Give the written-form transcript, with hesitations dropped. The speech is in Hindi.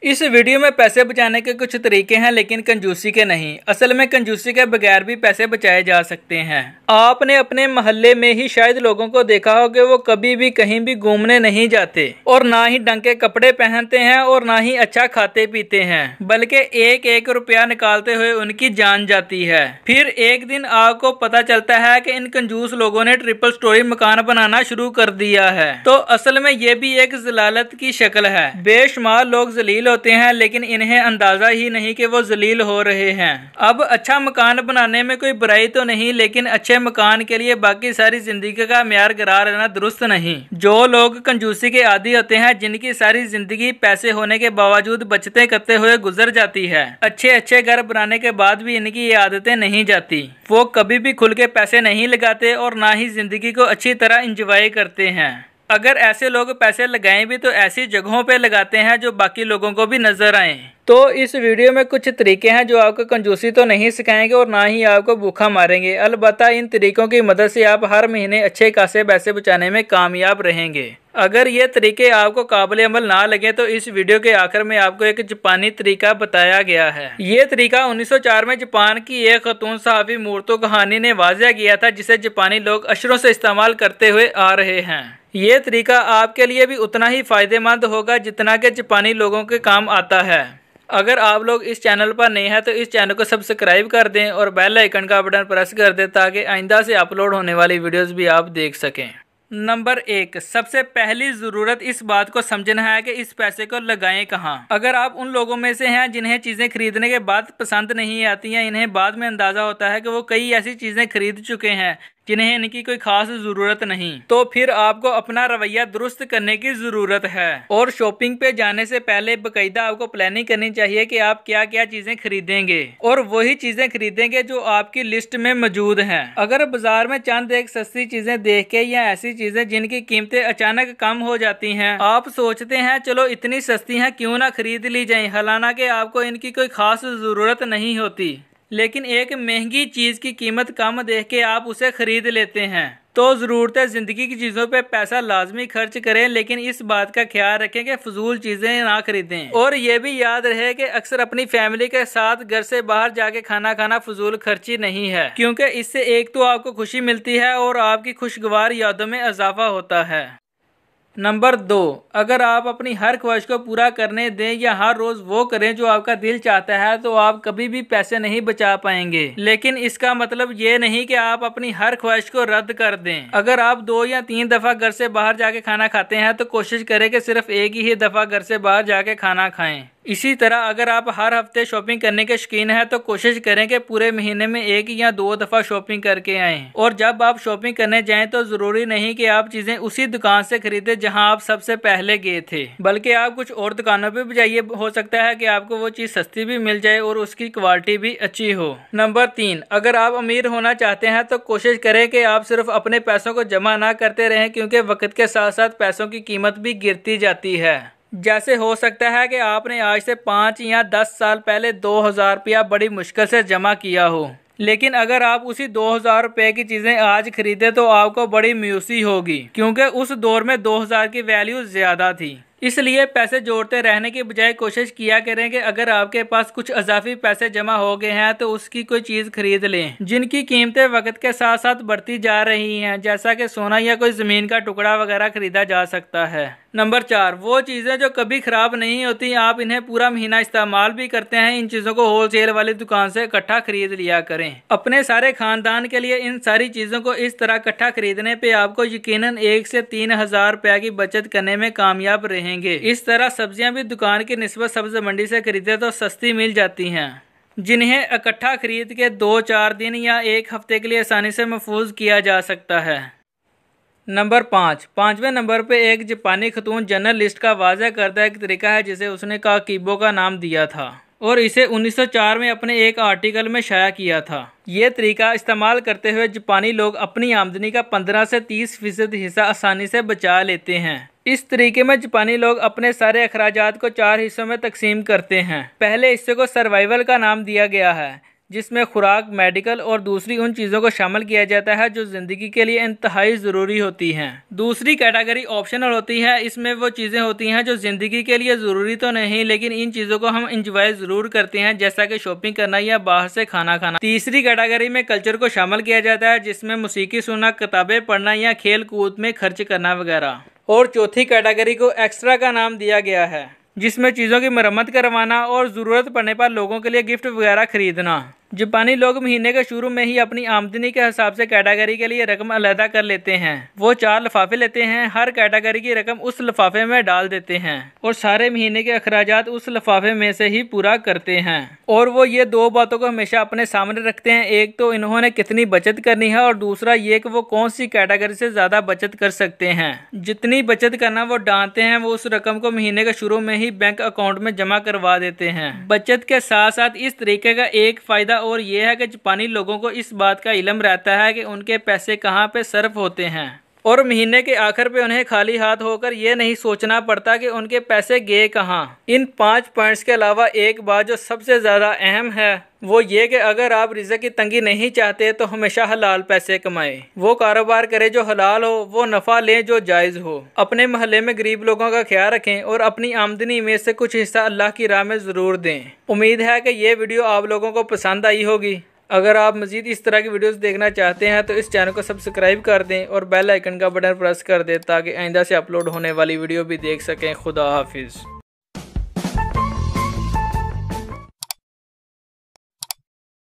इस वीडियो में पैसे बचाने के कुछ तरीके हैं, लेकिन कंजूसी के नहीं। असल में कंजूसी के बगैर भी पैसे बचाए जा सकते हैं। आपने अपने मोहल्ले में ही शायद लोगों को देखा हो कि वो कभी भी कहीं भी घूमने नहीं जाते और ना ही ढंग के कपड़े पहनते हैं और ना ही अच्छा खाते पीते हैं, बल्कि एक एक रुपया निकालते हुए उनकी जान जाती है। फिर एक दिन आपको पता चलता है कि इन कंजूस लोगों ने ट्रिपल स्टोरी मकान बनाना शुरू कर दिया है। तो असल में ये भी एक जलालत की शक्ल है। बेशुमार लोग जलील होते हैं, लेकिन इन्हें अंदाजा ही नहीं कि वो जलील हो रहे हैं। अब अच्छा मकान बनाने में कोई बुराई तो नहीं, लेकिन अच्छे मकान के लिए बाकी सारी जिंदगी का म्यार गिरा रहना दुरुस्त नहीं। जो लोग कंजूसी के आदी होते हैं, जिनकी सारी जिंदगी पैसे होने के बावजूद बचते करते हुए गुजर जाती है, अच्छे अच्छे घर बनाने के बाद भी इनकी ये आदतें नहीं जाती। वो कभी भी खुल के पैसे नहीं लगाते और ना ही जिंदगी को अच्छी तरह इंजॉय करते हैं। अगर ऐसे लोग पैसे लगाएं भी तो ऐसी जगहों पे लगाते हैं जो बाकी लोगों को भी नजर आए। तो इस वीडियो में कुछ तरीके हैं जो आपको कंजूसी तो नहीं सिखाएंगे और ना ही आपको भूखा मारेंगे। अलबत्ता इन तरीकों की मदद से आप हर महीने अच्छे खासे पैसे बचाने में कामयाब रहेंगे। अगर ये तरीके आपको काबिल अमल ना लगे तो इस वीडियो के आखिर में आपको एक जापानी तरीका बताया गया है। ये तरीका 1904 में जापान की एक खातून सहाफी मूर्तो कहानी ने वाज़ह किया था, जिसे जापानी लोग अशरों से इस्तेमाल करते हुए आ रहे हैं। ये तरीका आपके लिए भी उतना ही फायदेमंद होगा जितना कि जापानी लोगों के काम आता है। अगर आप लोग इस चैनल पर नए हैं तो इस चैनल को सब्सक्राइब कर दें और बेल आइकन का बटन प्रेस कर दें ताकि आइंदा से अपलोड होने वाली वीडियोस भी आप देख सकें। नंबर 1, सबसे पहली जरूरत इस बात को समझना है कि इस पैसे को लगाएं कहाँ। अगर आप उन लोगों में से हैं जिन्हें चीजें खरीदने के बाद पसंद नहीं आती हैं, इन्हें बाद में अंदाजा होता है कि वो कई ऐसी चीजें खरीद चुके हैं जिन्हें इनकी कोई खास जरूरत नहीं, तो फिर आपको अपना रवैया दुरुस्त करने की जरूरत है। और शॉपिंग पे जाने से पहले बकायदा आपको प्लानिंग करनी चाहिए कि आप क्या क्या चीजें खरीदेंगे और वही चीजें खरीदेंगे जो आपकी लिस्ट में मौजूद हैं। अगर बाजार में चंद एक सस्ती चीजें देख के या ऐसी चीजें जिनकी कीमतें अचानक कम हो जाती हैं, आप सोचते हैं चलो इतनी सस्ती हैं क्यों ना खरीद ली जाए, हालांकि आपको इनकी कोई खास जरूरत नहीं होती, लेकिन एक महंगी चीज की कीमत कम देख के आप उसे खरीद लेते हैं। तो जरूरत है जिंदगी की चीजों पे पैसा लाजमी खर्च करें, लेकिन इस बात का ख्याल रखें कि फजूल चीजें ना खरीदें। और ये भी याद रहे कि अक्सर अपनी फैमिली के साथ घर से बाहर जाके खाना खाना फजूल खर्ची नहीं है, क्योंकि इससे एक तो आपको खुशी मिलती है और आपकी खुशगवार यादों में इजाफा होता है। नंबर 2, अगर आप अपनी हर ख्वाहिश को पूरा करने दें या हर रोज वो करें जो आपका दिल चाहता है तो आप कभी भी पैसे नहीं बचा पाएंगे। लेकिन इसका मतलब ये नहीं कि आप अपनी हर ख्वाहिश को रद्द कर दें। अगर आप 2 या 3 दफा घर से बाहर जाके खाना खाते हैं तो कोशिश करें कि सिर्फ एक ही दफा घर से बाहर जाके खाना खाएं। इसी तरह अगर आप हर हफ्ते शॉपिंग करने के शौकीन हैं तो कोशिश करें कि पूरे महीने में 1 या 2 दफा शॉपिंग करके आएं। और जब आप शॉपिंग करने जाएं तो जरूरी नहीं कि आप चीजें उसी दुकान से खरीदें जहां आप सबसे पहले गए थे, बल्कि आप कुछ और दुकानों पे भी जाइए। हो सकता है कि आपको वो चीज सस्ती भी मिल जाए और उसकी क्वालिटी भी अच्छी हो। नंबर 3, अगर आप अमीर होना चाहते हैं तो कोशिश करें कि आप सिर्फ अपने पैसों को जमा ना करते रहें, क्योंकि वक्त के साथ साथ पैसों की कीमत भी गिरती जाती है। जैसे हो सकता है कि आपने आज से 5 या 10 साल पहले 2000 रुपया बड़ी मुश्किल से जमा किया हो, लेकिन अगर आप उसी 2000 रुपए की चीजें आज खरीदे तो आपको बड़ी मायूसी होगी, क्योंकि उस दौर में 2000 की वैल्यू ज्यादा थी। इसलिए पैसे जोड़ते रहने की बजाय कोशिश किया करें कि अगर आपके पास कुछ इजाफी पैसे जमा हो गए हैं तो उसकी कोई चीज खरीद लें जिनकी कीमतें वक्त के साथ साथ बढ़ती जा रही हैं, जैसा कि सोना या कोई जमीन का टुकड़ा वगैरह खरीदा जा सकता है। नंबर 4, वो चीजें जो कभी खराब नहीं होती, आप इन्हें पूरा महीना इस्तेमाल भी करते हैं, इन चीजों को होलसेल वाली दुकान से इकट्ठा खरीद लिया करें। अपने सारे खानदान के लिए इन सारी चीजों को इस तरह इकट्ठा खरीदने पे आपको यकीनन 1 से 3 हजार रुपया की बचत करने में कामयाब रहेंगे। इस तरह सब्जियां भी दुकान की निस्बत सब्जी मंडी से खरीदे तो सस्ती मिल जाती हैं, जिन्हें इकट्ठा खरीद के 2-4 दिन या 1 हफ्ते के लिए आसानी से महफूज किया जा सकता है। नंबर 5, 5वें नंबर पे एक जापानी खातून जर्नलिस्ट का वाज़ह करदा एक तरीका है जिसे उसने काकीबो का नाम दिया था और इसे 1904 में अपने एक आर्टिकल में शाया किया था। ये तरीका इस्तेमाल करते हुए जापानी लोग अपनी आमदनी का 15 से 30% हिस्सा आसानी से बचा लेते हैं। इस तरीके में जापानी लोग अपने सारे अखराजात को 4 हिस्सों में तकसीम करते हैं। पहले हिस्से को सर्वाइवल का नाम दिया गया है, जिसमें खुराक, मेडिकल और दूसरी उन चीज़ों को शामिल किया जाता है जो ज़िंदगी के लिए इंतहाई ज़रूरी होती हैं। दूसरी कैटेगरी ऑप्शनल होती है। इसमें वो चीज़ें होती हैं जो ज़िंदगी के लिए ज़रूरी तो नहीं, लेकिन इन चीज़ों को हम इंजॉय ज़रूर करते हैं, जैसा कि शॉपिंग करना या बाहर से खाना खाना। तीसरी कैटेगरी में कल्चर को शामिल किया जाता है, जिसमें मौसीकी सुनना, किताबें पढ़ना या खेल कूद में खर्च करना वगैरह। और चौथी कैटेगरी को एक्स्ट्रा का नाम दिया गया है, जिसमें चीज़ों की मरम्मत करवाना और ज़रूरत पड़ने पर लोगों के लिए गिफ्ट वगैरह खरीदना। जापानी लोग महीने के शुरू में ही अपनी आमदनी के हिसाब से कैटेगरी के लिए रकम अलहदा कर लेते हैं। वो 4 लिफाफे लेते हैं, हर कैटेगरी की रकम उस लिफाफे में डाल देते हैं और सारे महीने के अखराजात उस लिफाफे में से ही पूरा करते हैं। और वो ये 2 बातों को हमेशा अपने सामने रखते हैं, एक तो इन्होंने कितनी बचत करनी है और दूसरा ये कि वो कौन सी कैटेगरी से ज़्यादा बचत कर सकते हैं। जितनी बचत करना वो डालते हैं, वो उस रकम को महीने के शुरू में ही बैंक अकाउंट में जमा करवा देते हैं। बचत के साथ साथ इस तरीके का एक फ़ायदा और ये है कि जापानी लोगों को इस बात का इल्म रहता है कि उनके पैसे कहाँ पे सर्फ होते हैं और महीने के आखिर पे उन्हें खाली हाथ होकर ये नहीं सोचना पड़ता कि उनके पैसे गए कहाँ। इन 5 पॉइंट्स के अलावा एक बात जो सबसे ज़्यादा अहम है वो ये कि अगर आप रिज़्क की तंगी नहीं चाहते तो हमेशा हलाल पैसे कमाएं। वो कारोबार करें जो हलाल हो, वो नफ़ा लें जो जायज़ हो। अपने मोहल्ले में गरीब लोगों का ख्याल रखें और अपनी आमदनी में से कुछ हिस्सा अल्लाह की राह में ज़रूर दें। उम्मीद है कि ये वीडियो आप लोगों को पसंद आई होगी। अगर आप मज़ीद इस तरह की वीडियोस देखना चाहते हैं तो इस चैनल को सब्सक्राइब कर दें और बेल आइकन का बटन प्रेस कर दें ताकि आइंदा से अपलोड होने वाली वीडियो भी देख सकें। खुदा हाफिज़।